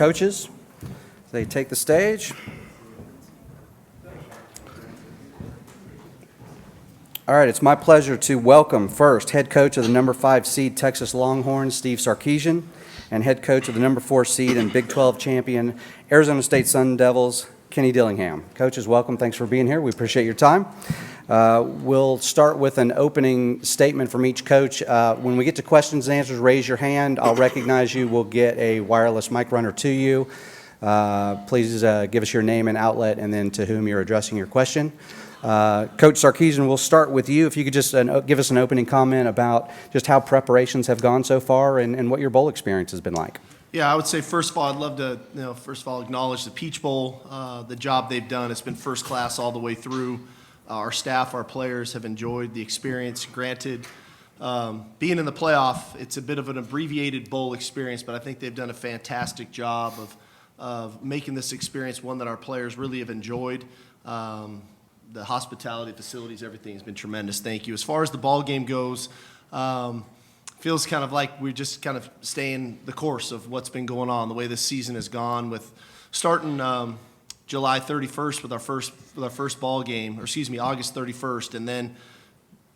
coaches. They take the stage. All right, it's my pleasure to welcome first head coach of the number 5 seed Texas Longhorns, Steve Sarkisian, and head coach of the number 4 seed and Big 12 champion Arizona State Sun Devils, Kenny Dillingham. Coaches, welcome. Thanks for being here. We appreciate your time. We'll start with an opening statement from each coach. When we get to questions and answers, raise your hand. I'll recognize you. We'll get a wireless mic runner to you. Please give us your name and outlet and then to whom you're addressing your question. Coach Sarkisian, we'll start with you. If you could just give us an opening comment about just how preparations have gone so far and what your bowl experience has been like. Yeah, I would say first of all, I'd love to acknowledge the Peach Bowl, the job they've done. It's been first class all the way through. Our staff, our players have enjoyed the experience. Granted, being in the playoff, it's a bit of an abbreviated bowl experience, but I think they've done a fantastic job of making this experience one that our players really have enjoyed. The hospitality, facilities, everything has been tremendous. Thank you. As far as the ball game goes, feels kind of like we're just kind of staying the course of what's been going on, the way this season has gone, with starting July 31st with our first ball game, or excuse me, August 31st, and then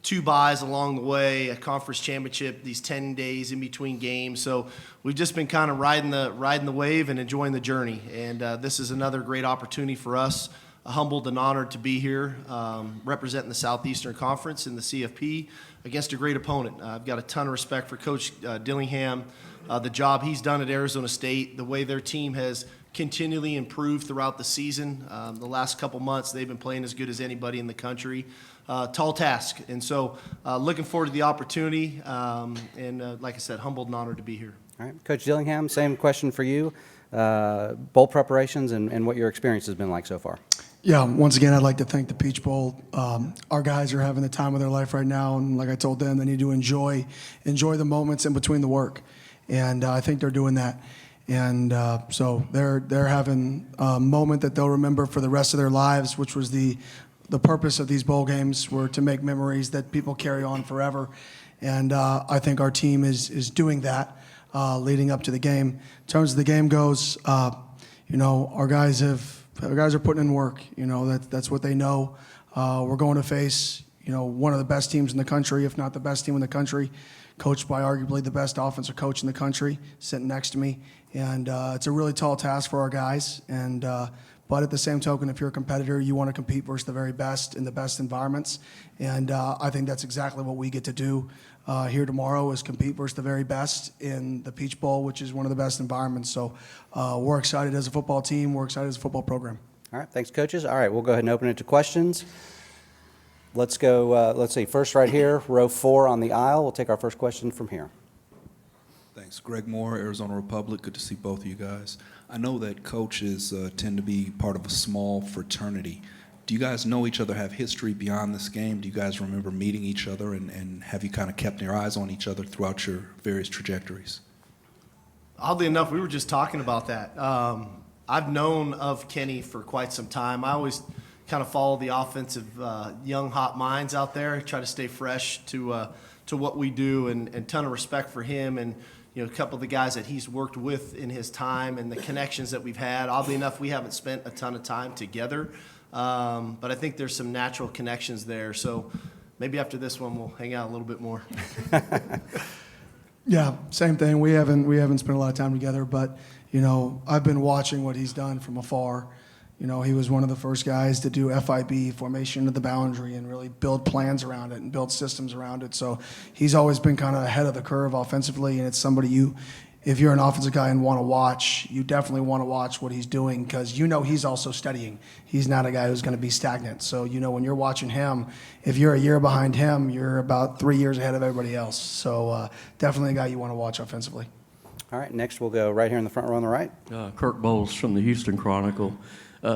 2 byes along the way, a conference championship, these 10 days in between games. So we've just been kind of riding the wave and enjoying the journey. And this is another great opportunity for us. Humbled and honored to be here representing the Southeastern Conference in the CFP against a great opponent. I've got a ton of respect for Coach Dillingham, the job he's done at Arizona State, the way their team has continually improved throughout the season. The last couple months, they've been playing as good as anybody in the country. Tall task. And so looking forward to the opportunity. And like I said, humbled and honored to be here. All right, Coach Dillingham, same question for you. Bowl preparations and what your experience has been like so far. Yeah, once again, I'd like to thank the Peach Bowl. Our guys are having the time of their life right now, and like I told them, they need to enjoy the moments in between the work, and I think they're doing that. And so they're having a moment that they'll remember for the rest of their lives, which was the purpose of these bowl games, were to make memories that people carry on forever. And I think our team is doing that leading up to the game. In terms of the game goes, our guys are putting in work. That's what they know. We're going to face, one of the best teams in the country, if not the best team in the country, coached by arguably the best offensive coach in the country, sitting next to me. And it's a really tall task for our guys. But at the same token, if you're a competitor, you want to compete versus the very best in the best environments. And I think that's exactly what we get to do here tomorrow, is compete versus the very best in the Peach Bowl, which is one of the best environments. So we're excited as a football team. We're excited as a football program. All right, thanks, coaches. All right, we'll go ahead and open it to questions. Let's go, let's see, first right here, row 4 on the aisle. We'll take our first question from here. Thanks. Greg Moore, Arizona Republic. Good to see both of you guys. I know that coaches tend to be part of a small fraternity. Do you guys know each other, have history beyond this game? Do you guys remember meeting each other, and have you kind of kept your eyes on each other throughout your various trajectories? Oddly enough, we were just talking about that. I've known of Kenny for quite some time. I always kind of follow the offensive young, hot minds out there, try to stay fresh to what we do, and ton of respect for him and a couple of the guys that he's worked with in his time and the connections that we've had. Oddly enough, we haven't spent a ton of time together, but I think there's some natural connections there. So maybe after this one, we'll hang out a little bit more. Yeah, same thing. We haven't spent a lot of time together, but I've been watching what he's done from afar. He was one of the first guys to do FIB, formation of the boundary, and really build plans around it and build systems around it. So he's always been kind of ahead of the curve offensively, and it's somebody if you're an offensive guy and want to watch, you definitely want to watch what he's doing, because he's also studying. He's not a guy who's going to be stagnant. So when you're watching him, if you're a year behind him, you're about 3 years ahead of everybody else. So definitely a guy you want to watch offensively. All right, next we'll go right here in the front row on the right. Kirk Bowles from the Houston Chronicle.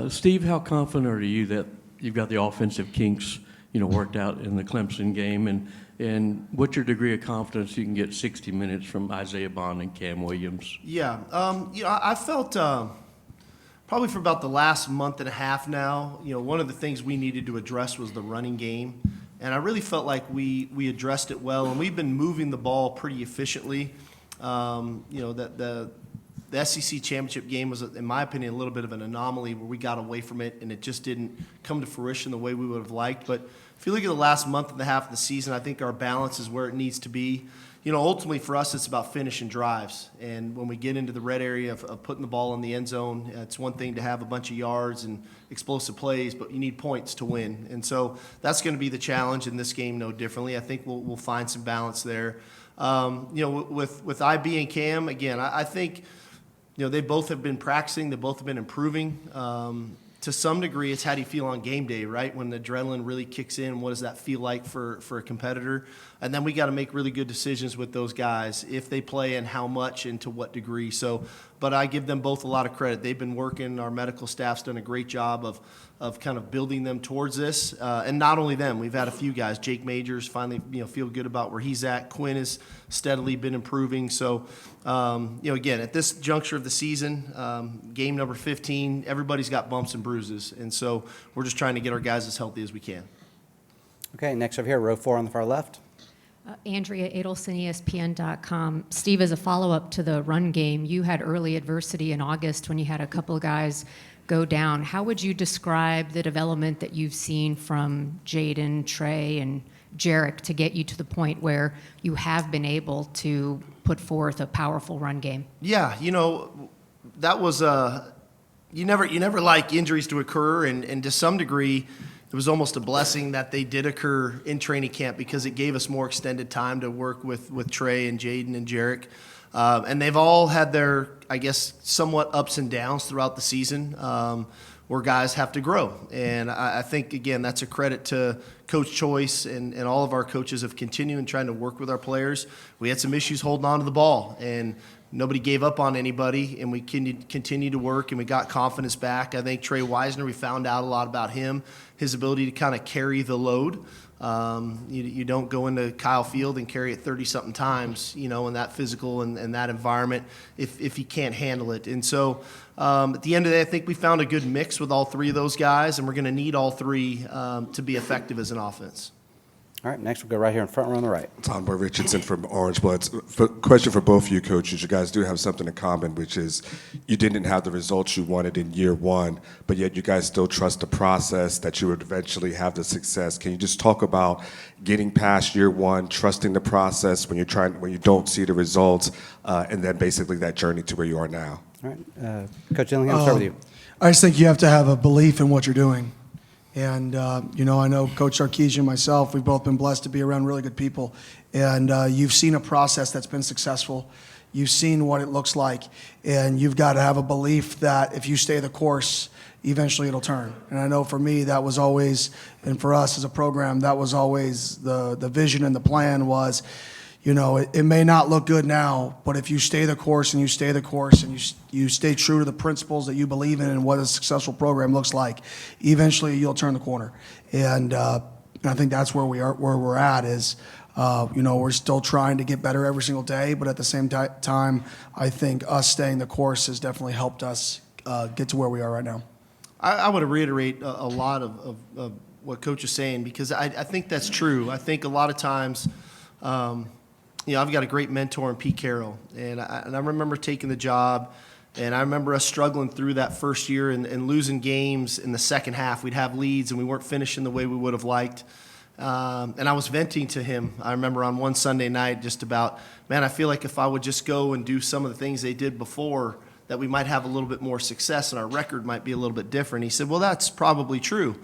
Steve, how confident are you that you've got the offensive kinks, worked out in the Clemson game, and what's your degree of confidence you can get 60 minutes from Isaiah Bond and Cam Williams? Yeah, I felt probably for about the last month and a half now, one of the things we needed to address was the running game, and I really felt like we addressed it well, and we've been moving the ball pretty efficiently. The SEC championship game was, in my opinion, a little bit of an anomaly where we got away from it and it just didn't come to fruition the way we would have liked. But if you look at the last month and a half of the season, I think our balance is where it needs to be. Ultimately for us, it's about finishing drives. And when we get into the red area of putting the ball in the end zone, it's one thing to have a bunch of yards and explosive plays, but you need points to win. And so that's going to be the challenge in this game, no differently. I think we'll find some balance there. With IB and Cam, again, I think, they both have been practicing. They both have been improving. To some degree, it's how do you feel on game day, right? When the adrenaline really kicks in, what does that feel like for a competitor? And then we got to make really good decisions with those guys, if they play and how much and to what degree. But I give them both a lot of credit. They've been working. Our medical staff's done a great job of kind of building them towards this. And not only them, we've had a few guys. Jake Majors finally, feel good about where he's at. Quinn has steadily been improving. So, again, at this juncture of the season, game number 15, everybody's got bumps and bruises. And so we're just trying to get our guys as healthy as we can. Okay, next over here, row 4 on the far left. Andrea Adelson, ESPN.com. Steve, as a follow-up to the run game, you had early adversity in August when you had a couple of guys go down. How would you describe the development that you've seen from Jaden, Trey, and Jarek to get you to the point where you have been able to put forth a powerful run game? Yeah, that was you never like injuries to occur, and to some degree, it was almost a blessing that they did occur in training camp because it gave us more extended time to work with Trey and Jaden and Jarek. And they've all had their, I guess, somewhat ups and downs throughout the season where guys have to grow. And I think, again, that's a credit to Coach Choice and all of our coaches of continuing trying to work with our players. We had some issues holding on to the ball, and nobody gave up on anybody, and we continued to work, and we got confidence back. I think Trey Wisner, we found out a lot about him, his ability to kind of carry the load. You don't go into Kyle Field and carry it 30-something times, in that physical and that environment if you can't handle it. And so at the end of the day, I think we found a good mix with all three of those guys, and we're going to need all three to be effective as an offense. All right, next we'll go right here in front row on the right. Tom Boy Richardson from Orange Bloods. Question for both of you coaches. You guys do have something in common, which is you didn't have the results you wanted in year one, but yet you guys still trust the process that you would eventually have the success. Can you just talk about getting past year one, trusting the process when you don't see the results, and then basically that journey to where you are now? All right, Coach Dillingham, I'll start with you. I just think you have to have a belief in what you're doing. And, I know Coach Sarkisian and myself, we've both been blessed to be around really good people. And you've seen a process that's been successful. You've seen what it looks like. And you've got to have a belief that if you stay the course, eventually it'll turn. And I know for me, that was always, and for us as a program, that was always the vision and the plan was, it may not look good now, but if you stay the course and you stay the course and you stay true to the principles that you believe in and what a successful program looks like, eventually you'll turn the corner. And I think that's where we're at is, we're still trying to get better every single day, but at the same time, I think us staying the course has definitely helped us get to where we are right now. I want to reiterate a lot of what Coach is saying because I think that's true. I think a lot of times, I've got a great mentor in Pete Carroll, and I remember taking the job, and I remember us struggling through that first year and losing games in the second half. We'd have leads, and we weren't finishing the way we would have liked. And I was venting to him, I remember on one Sunday night, just about, man, I feel like if I would just go and do some of the things they did before, that we might have a little bit more success and our record might be a little bit different. He said, well, that's probably true.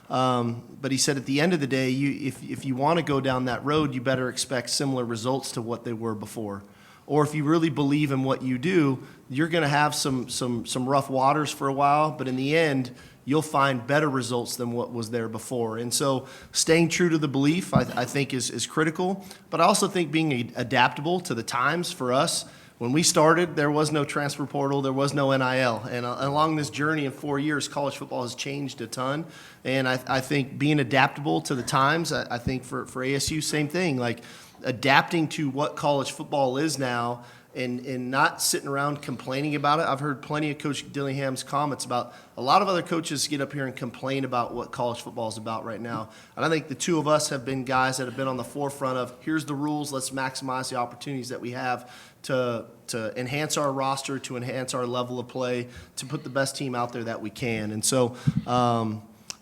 But he said at the end of the day, if you want to go down that road, you better expect similar results to what they were before. Or if you really believe in what you do, you're going to have some rough waters for a while, but in the end, you'll find better results than what was there before. And so staying true to the belief, I think, is critical. But I also think being adaptable to the times for us. When we started, there was no transfer portal, there was no NIL. And along this journey in 4 years, college football has changed a ton. And I think being adaptable to the times, I think for ASU, same thing. Like adapting to what college football is now and not sitting around complaining about it. I've heard plenty of Coach Dillingham's comments about a lot of other coaches get up here and complain about what college football is about right now. And I think the two of us have been guys that have been on the forefront of, here's the rules, let's maximize the opportunities that we have to enhance our roster, to enhance our level of play, to put the best team out there that we can. And so,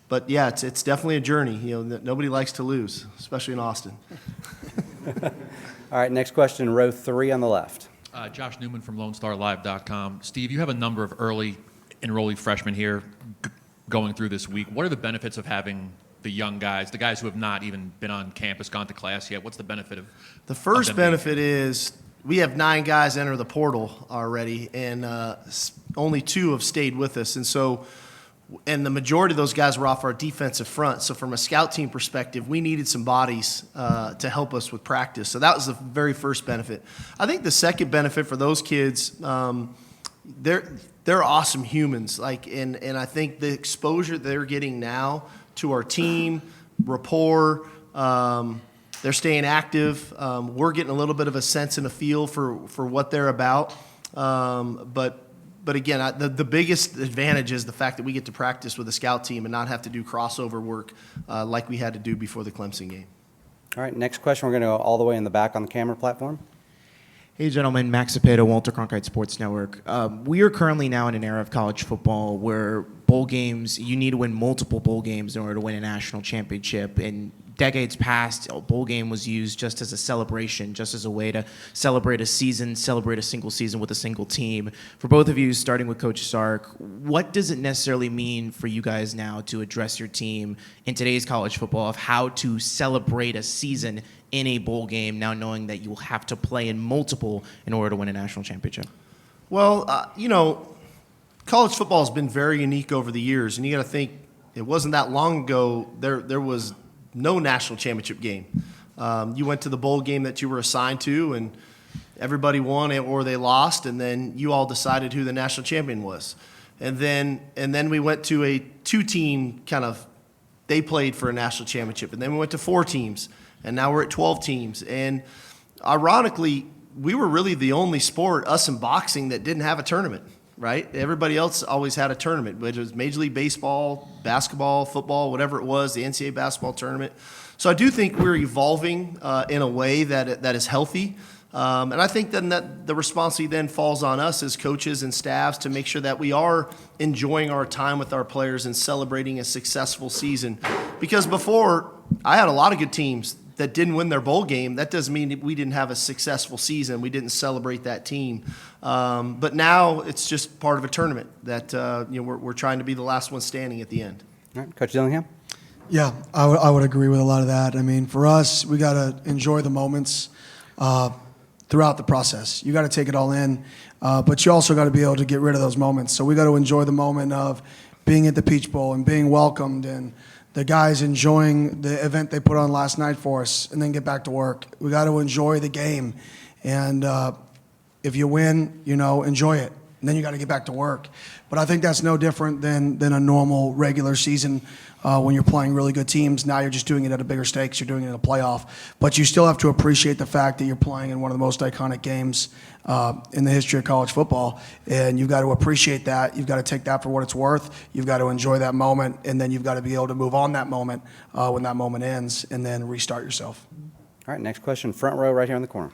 but yeah, it's definitely a journey. Nobody likes to lose, especially in Austin. All right, next question, row 3 on the left. Josh Newman from LoneStarLive.com. Steve, you have a number of early enrollee freshmen here going through this week. What are the benefits of having the young guys, the guys who have not even been on campus, gone to class yet? What's the benefit of The first of them being benefit is we have 9 guys enter the portal already, and only 2 have stayed with us. And the majority of those guys were off our defensive front. So from a scout team perspective, we needed some bodies to help us with practice. So that was the very first benefit. I think the second benefit for those kids, they're awesome humans. And I think the exposure they're getting now to our team, rapport, they're staying active. We're getting a little bit of a sense and a feel for what they're about. But again, the biggest advantage is the fact that we get to practice with a scout team and not have to do crossover work like we had to do before the Clemson game. All right, next question, we're going to go all the way in the back on the camera platform. Hey, gentlemen. Max Zapata, Walter Cronkite Sports Network. We are currently now in an era of college football where bowl games, you need to win multiple bowl games in order to win a national championship. In decades past, a bowl game was used just as a celebration, just as a way to celebrate a season, celebrate a single season with a single team. For both of you, starting with Coach Sark, what does it necessarily mean for you guys now to address your team in today's college football of how to celebrate a season in a bowl game, now knowing that you will have to play in multiple in order to win a national championship? Well, college football has been very unique over the years, and you got to think it wasn't that long ago there was no national championship game. You went to the bowl game that you were assigned to, and everybody won or they lost, and then you all decided who the national champion was. And then we went to a 2-team kind of, they played for a national championship, and then we went to 4 teams, and now we're at 12 teams. And ironically, we were really the only sport, us in boxing, that didn't have a tournament. Right? Everybody else always had a tournament, whether it was Major League Baseball, basketball, football, whatever it was, the NCAA basketball tournament. So I do think we're evolving in a way that is healthy. And I think then that the responsibility then falls on us as coaches and staffs to make sure that we are enjoying our time with our players and celebrating a successful season. Because before, I had a lot of good teams that didn't win their bowl game. That doesn't mean we didn't have a successful season. We didn't celebrate that team. But now it's just part of a tournament that we're trying to be the last one standing at the end. All right, Coach Dillingham? Yeah, I would agree with a lot of that. I mean, for us, we got to enjoy the moments throughout the process. You got to take it all in, but you also got to be able to get rid of those moments. So we got to enjoy the moment of being at the Peach Bowl and being welcomed and the guys enjoying the event they put on last night for us, and then get back to work. We got to enjoy the game, and if you win, enjoy it, and then you got to get back to work. But I think that's no different than a normal regular season when you're playing really good teams. Now you're just doing it at a bigger stakes. You're doing it in a playoff, but you still have to appreciate the fact that you're playing in one of the most iconic games in the history of college football, and you've got to appreciate that. You've got to take that for what it's worth. You've got to enjoy that moment, and then you've got to be able to move on that moment when that moment ends, and then restart yourself. All right, next question, front row right here in the corner.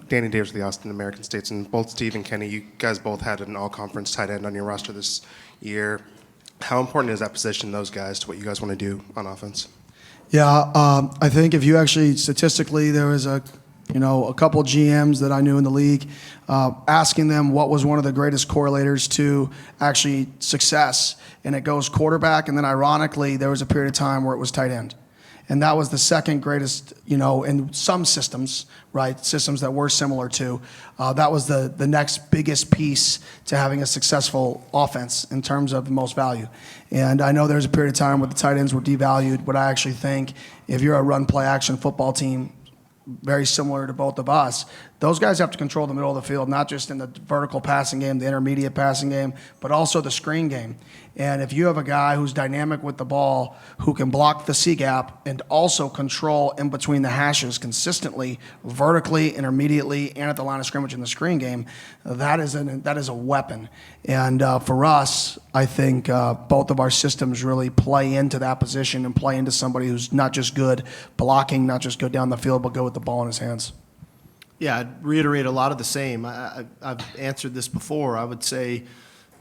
Danny Davis of the Austin American States, and both Steve and Kenny, you guys both had an all-conference tight end on your roster this year. How important is that position, those guys, to what you guys want to do on offense? Yeah, I think if you actually statistically, there was a couple GMs that I knew in the league, asking them what was one of the greatest correlators to actually success, and it goes quarterback, and then ironically, there was a period of time where it was tight end. And that was the second greatest, in some systems, right, systems that we're similar to. That was the next biggest piece to having a successful offense in terms of the most value. And I know there's a period of time where the tight ends were devalued, but I actually think if you're a run, play, action football team, very similar to both of us, Those guys have to control the middle of the field, not just in the vertical passing game, the intermediate passing game, but also the screen game. And if you have a guy who's dynamic with the ball, who can block the C gap and also control in between the hashes consistently, vertically, intermediately, and at the line of scrimmage in the screen game, that is a weapon. And for us, I think both of our systems really play into that position and play into somebody who's not just good blocking, not just good down the field, but good with the ball in his hands. Yeah, I'd reiterate a lot of the same. I've answered this before. I would say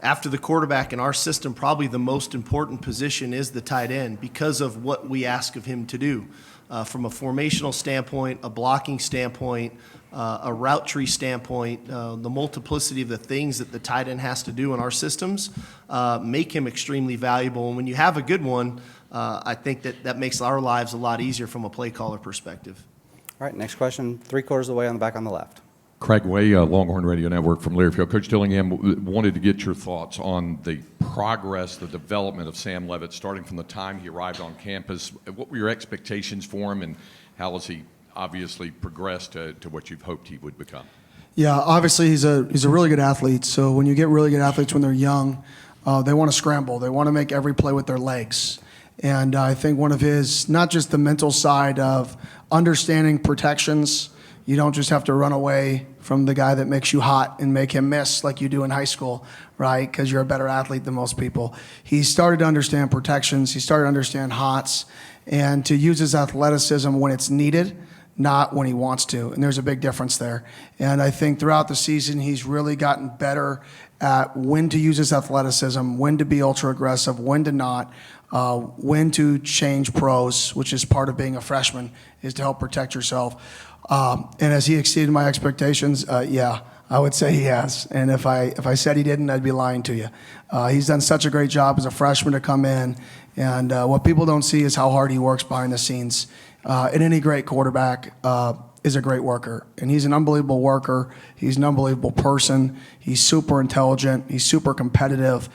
after the quarterback in our system, probably the most important position is the tight end because of what we ask of him to do. From a formational standpoint, a blocking standpoint, a route tree standpoint, the multiplicity of the things that the tight end has to do in our systems make him extremely valuable. And when you have a good one, I think that makes our lives a lot easier from a play caller perspective. All right, next question, 3/4 of the way on the back on the left. Craig Way, Longhorn Radio Network from Learfield. Coach Dillingham, wanted to get your thoughts on the progress, the development of Sam Levitt, starting from the time he arrived on campus. What were your expectations for him, and how has he obviously progressed to what you've hoped he would become? Yeah, obviously he's a really good athlete. So when you get really good athletes when they're young, they want to scramble. They want to make every play with their legs. And I think one of his, not just the mental side of understanding protections. You don't just have to run away from the guy that makes you hot and make him miss like you do in high school, right? Because you're a better athlete than most people. He started to understand protections. He started to understand hots and to use his athleticism when it's needed, not when he wants to. And there's a big difference there. And I think throughout the season, he's really gotten better at when to use his athleticism, when to be ultra aggressive, when to not, when to change pros, which is part of being a freshman, is to help protect yourself. And has he exceeded my expectations? Yeah, I would say he has. And if I said he didn't, I'd be lying to you. He's done such a great job as a freshman to come in. And what people don't see is how hard he works behind the scenes. And any great quarterback is a great worker. And he's an unbelievable worker. He's an unbelievable person. He's super intelligent. He's super competitive.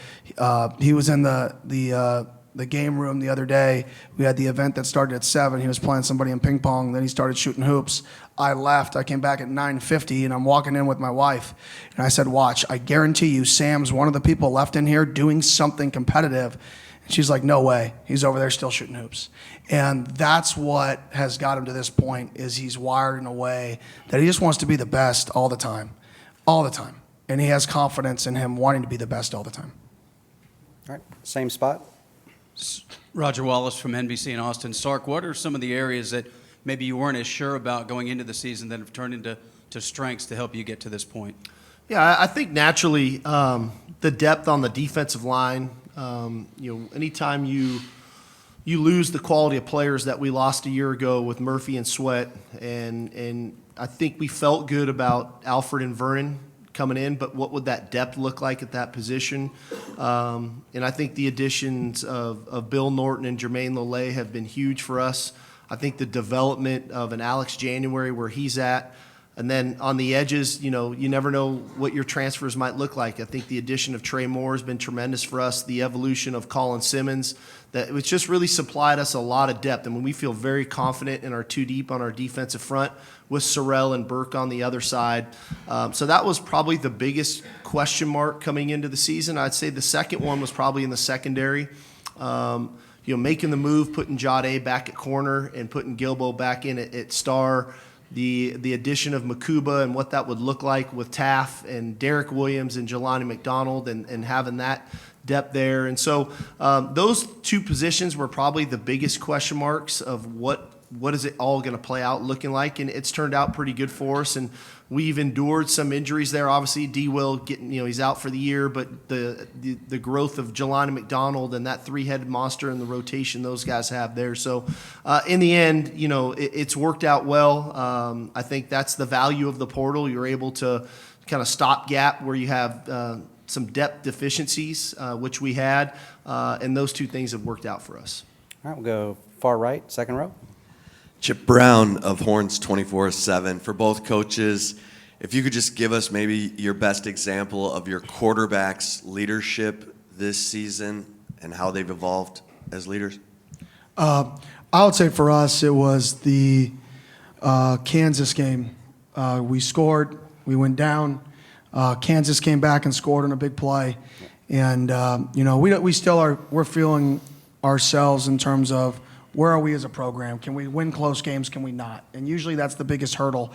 He was in the game room the other day. We had the event that started at 7. He was playing somebody in ping pong. Then he started shooting hoops. I left. I came back at 9:50, and I'm walking in with my wife. And I said, watch, I guarantee you Sam's one of the people left in here doing something competitive. And she's like, no way. He's over there still shooting hoops. And that's what has got him to this point, is he's wired in a way that he just wants to be the best all the time. All the time. And he has confidence in him wanting to be the best all the time. All right, same spot. Roger Wallace from NBC in Austin. Sark, what are some of the areas that maybe you weren't as sure about going into the season that have turned into strengths to help you get to this point? Yeah, I think naturally the depth on the defensive line, anytime you lose the quality of players that we lost a year ago with Murphy and Sweat, and I think we felt good about Alfred and Vernon coming in, but what would that depth look like at that position? And I think the additions of Bill Norton and Jermaine Lollet have been huge for us. I think the development of an Alex January where he's at, and then on the edges, you never know what your transfers might look like. I think the addition of Trey Moore has been tremendous for us. The evolution of Colin Simmons, that it's just really supplied us a lot of depth. I mean, we feel very confident in our two deep on our defensive front with Sorrell and Burke on the other side. So that was probably the biggest question mark coming into the season. I'd say the second one was probably in the secondary. Making the move, putting Jade back at corner and putting Gilbo back in at star. The addition of Makuba and what that would look like with Taff and Derek Williams and Jelani McDonald and having that depth there. And so those two positions were probably the biggest question marks of what is it all going to play out looking like, and it's turned out pretty good for us. And we've endured some injuries there. Obviously, D-Will getting, he's out for the year, but the growth of Jelani McDonald and that three-headed monster in the rotation those guys have there. So in the end, it's worked out well. I think that's the value of the portal. You're able to kind of stop gap where you have some depth deficiencies, which we had, and those two things have worked out for us. All right, we'll go far right, second row. Chip Brown of Horns 24/7. For both coaches, if you could just give us maybe your best example of your quarterback's leadership this season and how they've evolved as leaders. I would say for us it was the Kansas game. We scored. We went down. Kansas came back and scored on a big play. And, we still are, we're feeling ourselves in terms of where are we as a program? Can we win close games? Can we not? And usually that's the biggest hurdle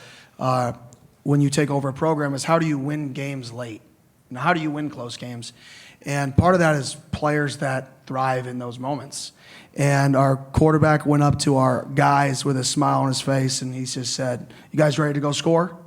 when you take over a program is how do you win games late? And how do you win close games? And part of that is players that thrive in those moments. And our quarterback went up to our guys with a smile on his face, and he just said, "You guys ready to go score?"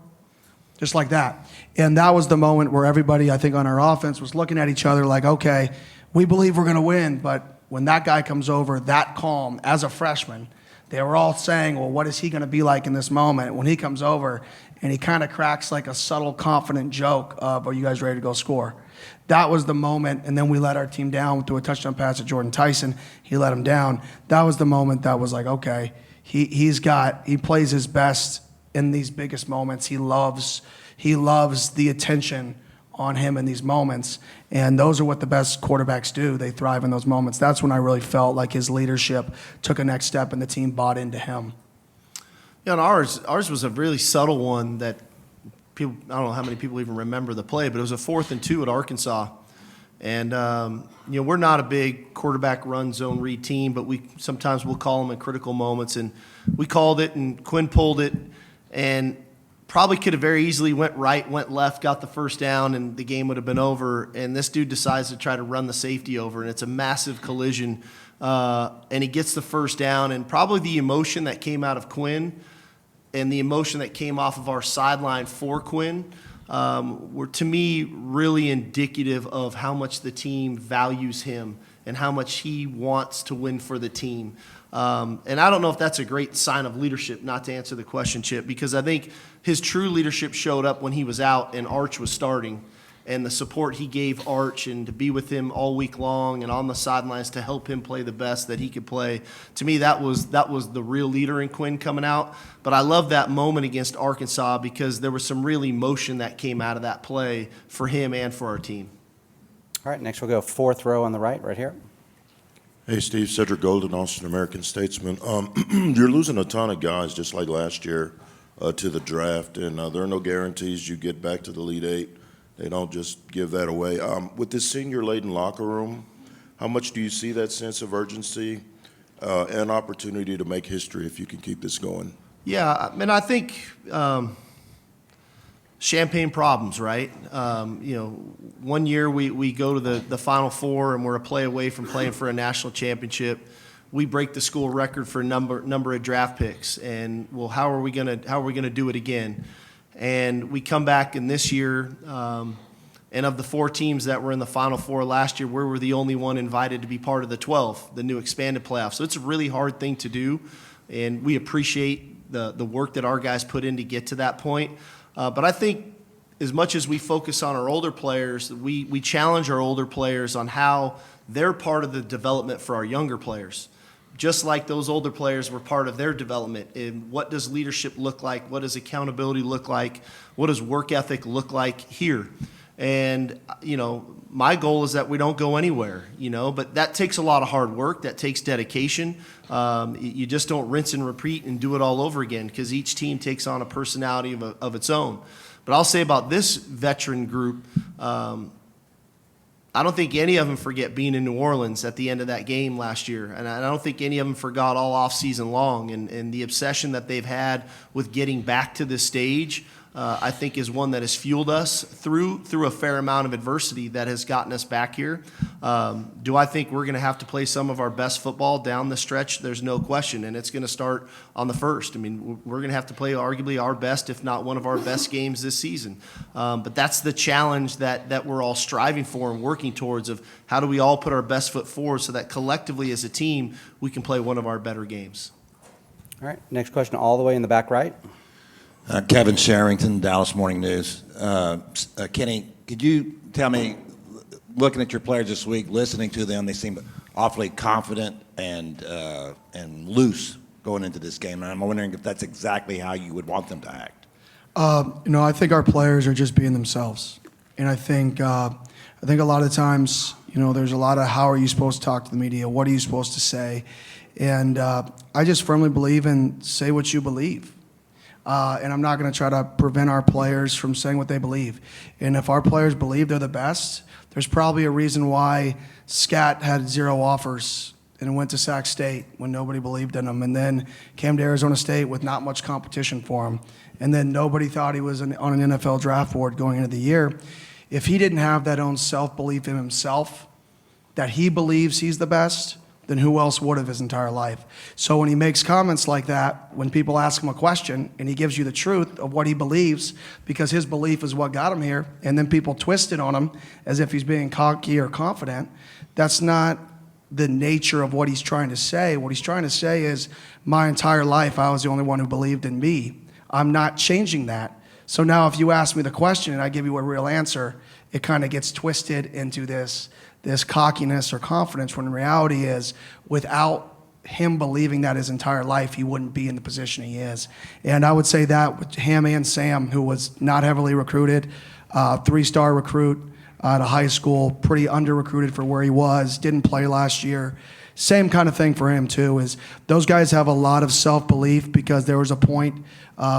Just like that. And that was the moment where everybody, I think, on our offense was looking at each other like, okay, we believe we're going to win. But when that guy comes over that calm as a freshman, they were all saying, well, what is he going to be like in this moment? When he comes over and he kind of cracks like a subtle, confident joke of, are you guys ready to go score? That was the moment, and then we let our team down through a touchdown pass to Jordan Tyson. He let him down. That was the moment that was like, okay, he plays his best in these biggest moments. He loves the attention on him in these moments, and those are what the best quarterbacks do. They thrive in those moments. That's when I really felt like his leadership took a next step and the team bought into him. Yeah, and ours was a really subtle one that people, I don't know how many people even remember the play, but it was a 4th and 2 at Arkansas. And, we're not a big quarterback run zone read team, but sometimes we'll call them in critical moments. And we called it, and Quinn pulled it, and probably could have very easily went right, went left, got the first down, and the game would have been over. And this dude decides to try to run the safety over, and it's a massive collision. And he gets the first down, and probably the emotion that came out of Quinn and the emotion that came off of our sideline for Quinn were, to me, really indicative of how much the team values him and how much he wants to win for the team. And I don't know if that's a great sign of leadership, not to answer the question, Chip, because I think his true leadership showed up when he was out and Arch was starting, and the support he gave Arch and to be with him all week long and on the sidelines to help him play the best that he could play. To me, that was the real leader in Quinn coming out. But I love that moment against Arkansas because there was some real emotion that came out of that play for him and for our team. All right, next we'll go 4th row on the right here. Hey, Steve, Cedric Golden, Austin American Statesman. You're losing a ton of guys just like last year to the draft, and there are no guarantees you get back to the Elite Eight. They don't just give that away. With this senior-laden locker room, how much do you see that sense of urgency and opportunity to make history if you can keep this going? Yeah, I mean, I think champagne problems, right? 1 year we go to the Final Four and we're a play away from playing for a national championship. We break the school record for number of draft picks, and well, how are we gonna do it again? And we come back in this year, and of the 4 teams that were in the Final Four last year, we were the only one invited to be part of the 12, the new expanded playoff. So it's a really hard thing to do, and we appreciate the work that our guys put in to get to that point. But I think as much as we focus on our older players, we challenge our older players on how they're part of the development for our younger players. Just like those older players were part of their development. And what does leadership look like? What does accountability look like? What does work ethic look like here? And, my goal is that we don't go anywhere, but that takes a lot of hard work. That takes dedication. You just don't rinse and repeat and do it all over again because each team takes on a personality of its own. But I'll say about this veteran group, I don't think any of them forget being in New Orleans at the end of that game last year. And I don't think any of them forgot all off season long. And the obsession that they've had with getting back to this stage, I think is one that has fueled us through a fair amount of adversity that has gotten us back here. Do I think we're going to have to play some of our best football down the stretch? There's no question. And it's going to start on the first. I mean, we're going to have to play arguably our best, if not one of our best games this season. But that's the challenge that we're all striving for and working towards of how do we all put our best foot forward so that collectively as a team, we can play one of our better games. All right, next question all the way in the back right. Kevin Sherrington, Dallas Morning News. Kenny, could you tell me, looking at your players this week, listening to them, they seem awfully confident and loose going into this game. And I'm wondering if that's exactly how you would want them to act. I think our players are just being themselves. And I think a lot of times, there's a lot of how are you supposed to talk to the media? What are you supposed to say? And I just firmly believe in say what you believe. And I'm not going to try to prevent our players from saying what they believe. And if our players believe they're the best, there's probably a reason why Scat had 0 offers and went to Sac State when nobody believed in him, and then came to Arizona State with not much competition for him. And then nobody thought he was on an NFL draft board going into the year. If he didn't have that own self-belief in himself, that he believes he's the best, then who else would have his entire life? So when he makes comments like that, when people ask him a question and he gives you the truth of what he believes, because his belief is what got him here, and then people twist it on him as if he's being cocky or confident, that's not the nature of what he's trying to say. What he's trying to say is, my entire life I was the only one who believed in me. I'm not changing that. So now if you ask me the question and I give you a real answer, it kind of gets twisted into this cockiness or confidence, when the reality is, without him believing that his entire life, he wouldn't be in the position he is. And I would say that with him and Sam, who was not heavily recruited, 3-star recruit out of high school, pretty under-recruited for where he was, didn't play last year. Same kind of thing for him too, is those guys have a lot of self-belief because there was a point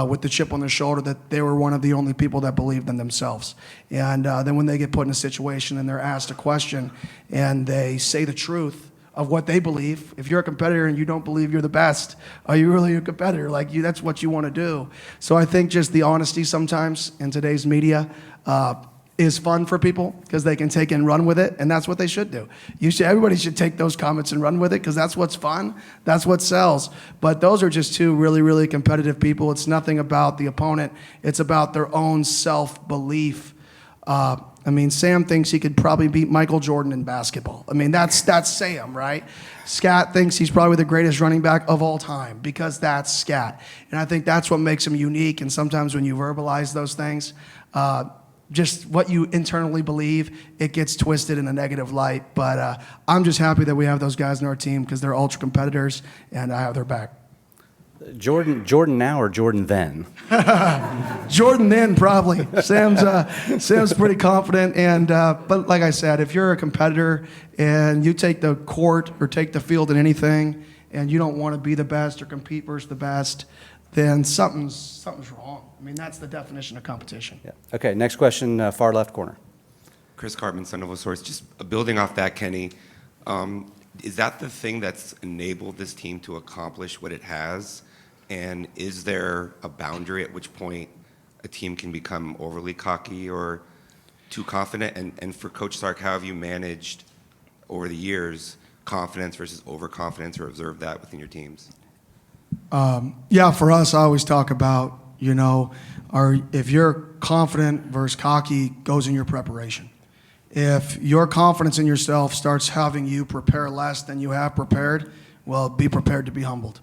with the chip on their shoulder that they were one of the only people that believed in themselves. And then when they get put in a situation and they're asked a question and they say the truth of what they believe, if you're a competitor and you don't believe you're the best, are you really a competitor? Like, that's what you want to do. So I think just the honesty sometimes in today's media is fun for people because they can take and run with it, and that's what they should do. Everybody should take those comments and run with it because that's what's fun, that's what sells. But those are just two really, really competitive people. It's nothing about the opponent. It's about their own self-belief. I mean, Sam thinks he could probably beat Michael Jordan in basketball. I mean, that's Sam, right? Scat thinks he's probably the greatest running back of all time because that's Scat. And I think that's what makes him unique, and sometimes when you verbalize those things, just what you internally believe, it gets twisted in a negative light. But I'm just happy that we have those guys in our team because they're ultra competitors, and I have their back. Jordan now or Jordan then? Jordan then, probably. Sam's pretty confident, and but like I said, if you're a competitor and you take the court or take the field in anything, and you don't want to be the best or compete versus the best, then something's wrong. I mean, that's the definition of competition. Yeah. Okay, next question, far left corner. Chris Cartman, Son of a Source. Just building off that, Kenny, is that the thing that's enabled this team to accomplish what it has? And is there a boundary at which point a team can become overly cocky or too confident? And for Coach Sark, how have you managed over the years confidence versus overconfidence, or observed that within your teams? Yeah, for us, I always talk about, if you're confident versus cocky goes in your preparation. If your confidence in yourself starts having you prepare less than you have prepared, well, be prepared to be humbled,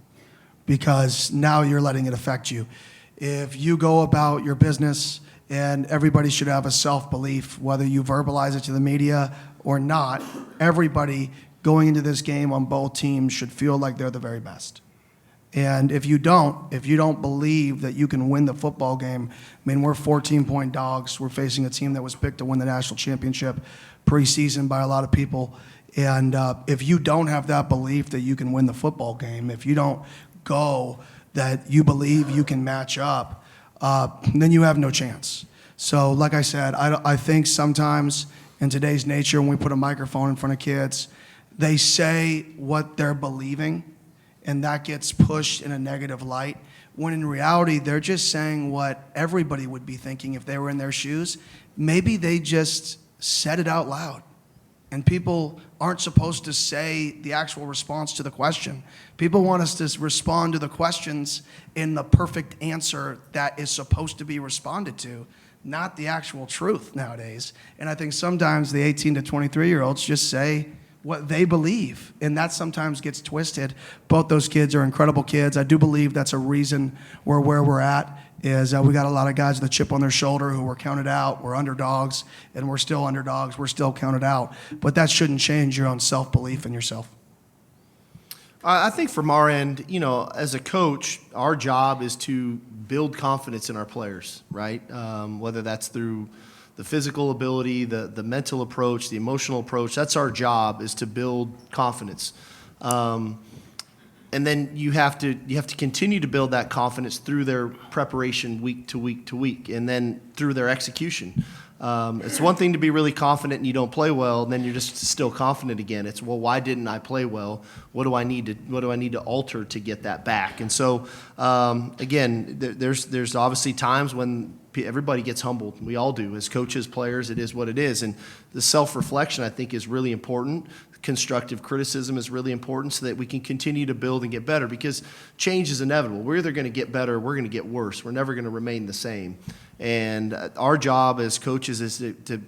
because now you're letting it affect you. If you go about your business, and everybody should have a self-belief, whether you verbalize it to the media or not, everybody going into this game on both teams should feel like they're the very best. And if you don't believe that you can win the football game, I mean, we're 14-point dogs. We're facing a team that was picked to win the national championship preseason by a lot of people. And if you don't have that belief that you can win the football game, if you don't go that you believe you can match up, then you have no chance. So like I said, I think sometimes in today's nature, when we put a microphone in front of kids, they say what they're believing, and that gets pushed in a negative light, when in reality, they're just saying what everybody would be thinking if they were in their shoes. Maybe they just said it out loud. And people aren't supposed to say the actual response to the question. People want us to respond to the questions in the perfect answer that is supposed to be responded to, not the actual truth nowadays. And I think sometimes the 18 to 23-year-olds just say what they believe, and that sometimes gets twisted. Both those kids are incredible kids. I do believe that's a reason we're where we're at, is we got a lot of guys with a chip on their shoulder who were counted out. We're underdogs, and we're still underdogs. We're still counted out. But that shouldn't change your own self-belief in yourself. I think from our end, as a coach, our job is to build confidence in our players, right? Whether that's through the physical ability, the mental approach, the emotional approach. That's our job, is to build confidence. And And then you have to continue to build that confidence through their preparation week to week to week, and then through their execution. It's one thing to be really confident and you don't play well, and then you're just still confident again. It's, well, why didn't I play well? What do I need to alter to get that back? And so again, there's obviously times when everybody gets humbled. We all do. As coaches, players, it is what it is. And the self-reflection, I think, is really important. Constructive criticism is really important so that we can continue to build and get better, because change is inevitable. We're either going to get better or we're going to get worse. We're never going to remain the same. And our job as coaches is to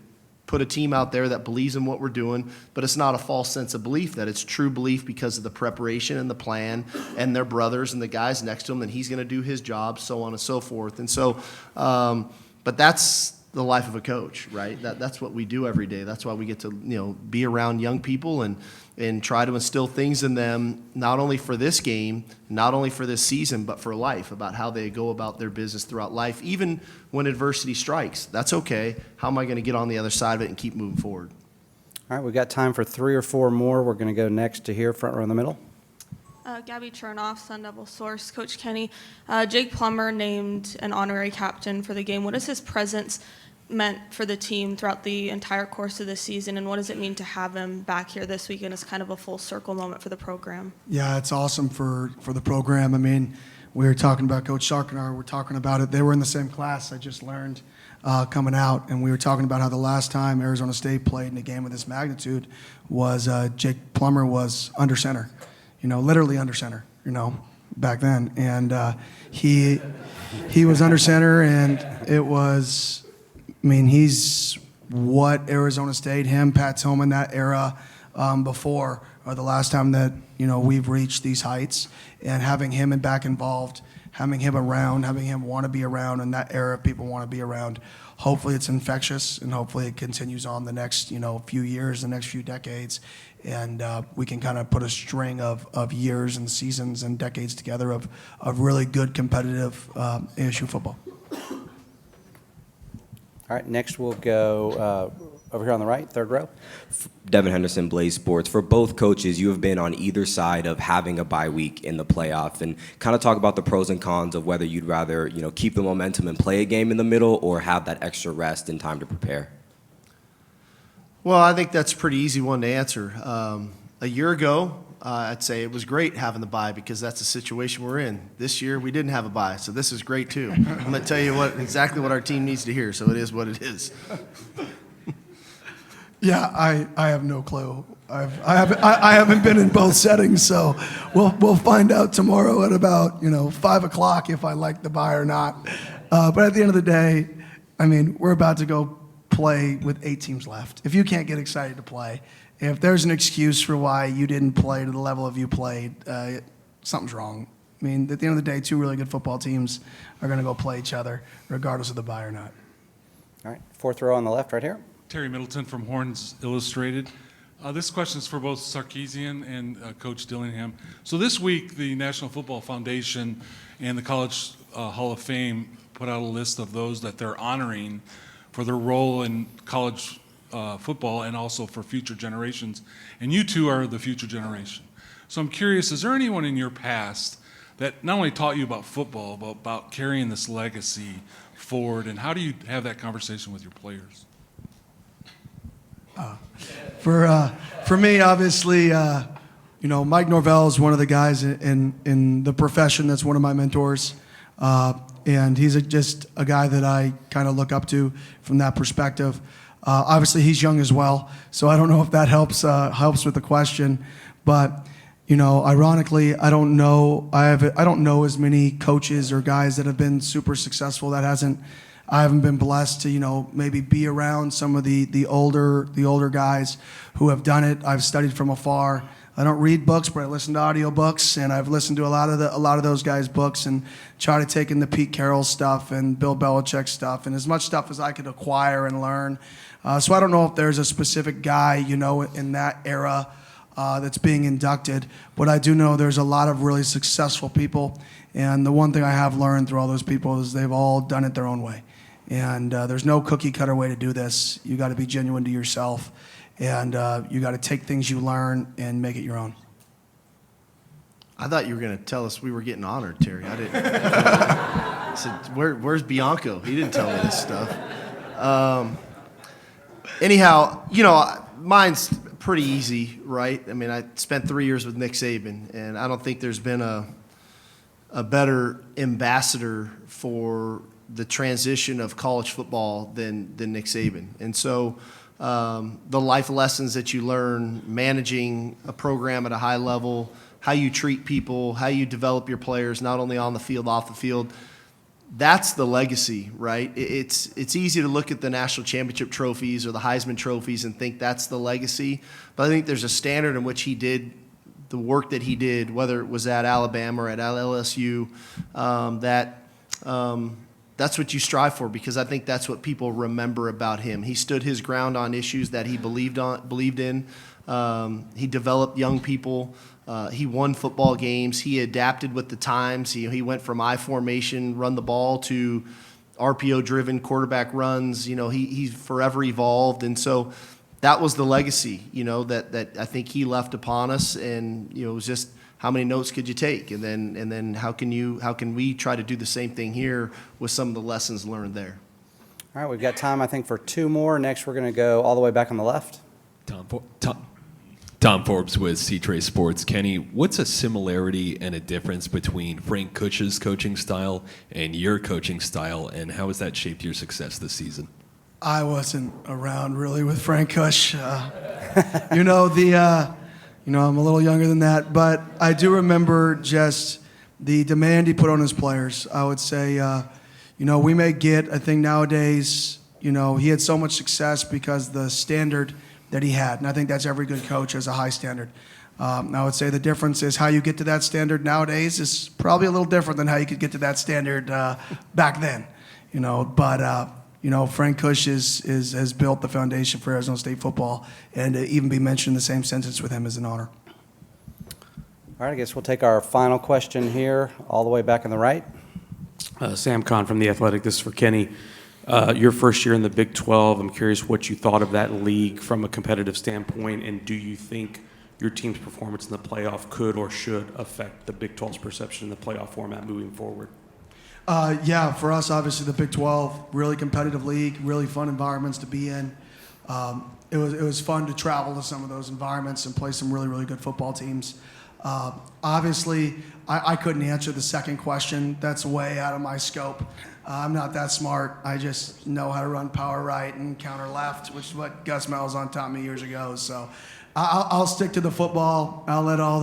put a team out there that believes in what we're doing, but it's not a false sense of belief, that it's true belief because of the preparation and the plan and their brothers and the guys next to them, and he's going to do his job, so on and so forth. And so, but that's the life of a coach, right? That's what we do every day. That's why we get to, be around young people and try to instill things in them, not only for this game, not only for this season, but for life, about how they go about their business throughout life, even when adversity strikes. That's okay. How am I going to get on the other side of it and keep moving forward? All right, we've got time for 3 or 4 more. We're going to go next to here, front row in the middle. Gabby Chernoff, Sun Devil Source. Coach Kenny, Jake Plummer named an honorary captain for the game. What has his presence meant for the team throughout the entire course of the season, and what does it mean to have him back here this weekend as kind of a full circle moment for the program? Yeah, it's awesome for the program. I mean, we were talking about Coach Sark and I were talking about it. They were in the same class, I just learned, coming out, and we were talking about how the last time Arizona State played in a game of this magnitude was Jake Plummer was under center, literally under center, back then. And he was under center, and it was, he's what Arizona State, him, Pat Tillman, that era before, or the last time that, we've reached these heights. And having him and back involved, having him around, having him want to be around, and that era people want to be around, hopefully it's infectious, and hopefully it continues on the next, few years, the next few decades. And we can kind of put a string of years and seasons and decades together of really good competitive ASU football. All right, next we'll go over here on the right, third row. Devin Henderson, Blaze Sports. For both coaches, you have been on either side of having a bye week in the playoff, and kind of talk about the pros and cons of whether you'd rather, keep the momentum and play a game in the middle, or have that extra rest and time to prepare. Well, I think that's a pretty easy one to answer. A year ago, I'd say it was great having the bye, because that's the situation we're in. This year, we didn't have a bye, so this is great too. I'm going to tell you exactly what our team needs to hear, so it is what it is. Yeah, I have no clue. I haven't been in both settings, so we'll find out tomorrow at about 5 o'clock if I like the bye or not. But at the end of the day, we're about to go play with 8 teams left. If you can't get excited to play, if there's an excuse for why you didn't play to the level of you played, something's wrong. At the end of the day, 2 really good football teams are going to go play each other, regardless of the bye or not. All right, fourth row on the left right here. Terry Middleton from Horns Illustrated. This question is for both Sarkisian and Coach Dillingham. So this week, the National Football Foundation and the College Hall of Fame put out a list of those that they're honoring for their role in college football and also for future generations. And you two are the future generation. So I'm curious, is there anyone in your past that not only taught you about football, but about carrying this legacy forward, and how do you have that conversation with your players? For me, obviously, Mike Norvell is one of the guys in the profession that's one of my mentors. And he's just a guy that I kind of look up to from that perspective. Obviously, he's young as well, so I don't know if that helps with the question. But ironically, I don't know as many coaches or guys that have been super successful I haven't been blessed to, maybe be around some of the older guys who have done it. I've studied from afar. I don't read books, but I listen to audiobooks, and I've listened to a lot of those guys' books and try to take in the Pete Carroll stuff and Bill Belichick stuff and as much stuff as I could acquire and learn. So I don't know if there's a specific guy, in that era that's being inducted, but I do know there's a lot of really successful people, and the one thing I have learned through all those people is they've all done it their own way. And there's no cookie cutter way to do this. You got to be genuine to yourself, and you got to take things you learn and make it your own. I thought you were going to tell us we were getting honored, Terry. I didn't. I said, where's Bianco? He didn't tell me this stuff. Anyhow, mine's pretty easy, right? I mean, I spent 3 years with Nick Saban, and I don't think there's been a better ambassador for the transition of college football than Nick Saban. And so the life lessons that you learn managing a program at a high level, how you treat people, how you develop your players, not only on the field, off the field, that's the legacy, right? It's easy to look at the national championship trophies or the Heisman trophies and think that's the legacy. But I think there's a standard in which he did the work that he did, whether it was at Alabama or at LSU, that's what you strive for, because I think that's what people remember about him. He stood his ground on issues that he believed in. He developed young people. He won football games. He adapted with the times. He went from I formation, run the ball, to RPO-driven quarterback runs. He's forever evolved, and so that was the legacy, that I think he left upon us. And it was just, how many notes could you take, and then how can we try to do the same thing here with some of the lessons learned there? All right, we've got time, I think, for two more. Next, we're going to go all the way back on the left. Tom Forbes with C-Trace Sports. Kenny, what's a similarity and a difference between Frank Kush's coaching style and your coaching style, and how has that shaped your success this season? I wasn't around really with Frank Kush. I'm a little younger than that, but I do remember just the demand he put on his players. I would say, we may get, I think nowadays, he had so much success because the standard that he had, and I think that's every good coach has a high standard. I would say the difference is how you get to that standard nowadays is probably a little different than how you could get to that standard back then. Frank Kush has built the foundation for Arizona State football, and to even be mentioned in the same sentence with him is an honor. All right, I guess we'll take our final question here, all the way back on the right. Sam Kahn from The Athletic. This is for Kenny. Your first year in the Big 12, I'm curious what you thought of that league from a competitive standpoint, and do you think your team's performance in the playoff could or should affect the Big 12's perception in the playoff format moving forward? Yeah, for us, obviously, the Big 12, really competitive league, really fun environments to be in. It was fun to travel to some of those environments and play some really, really good football teams. Obviously, I couldn't answer the second question. That's way out of my scope. I'm not that smart. I just know how to run power right and counter left, which is what Gus Malzahn taught me years ago. So I'll stick to the football. I'll let all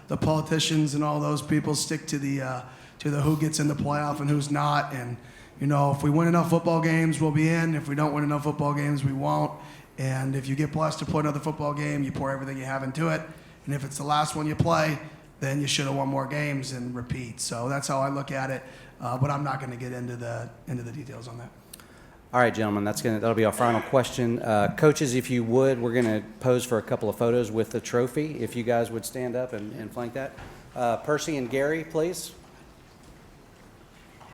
the politicians and all those people stick to the who gets in the playoff and who's not. And, if we win enough football games, we'll be in. If we don't win enough football games, we won't. And if you get blessed to play another football game, you pour everything you have into it. And if it's the last one you play, then you should have won more games and repeat. So that's how I look at it. But I'm not going to get into the details on that. All right, gentlemen, that'll be our final question. Coaches, if you would, we're going to pose for a couple of photos with the trophy. If you guys would stand up and flank that. Percy and Gary, please.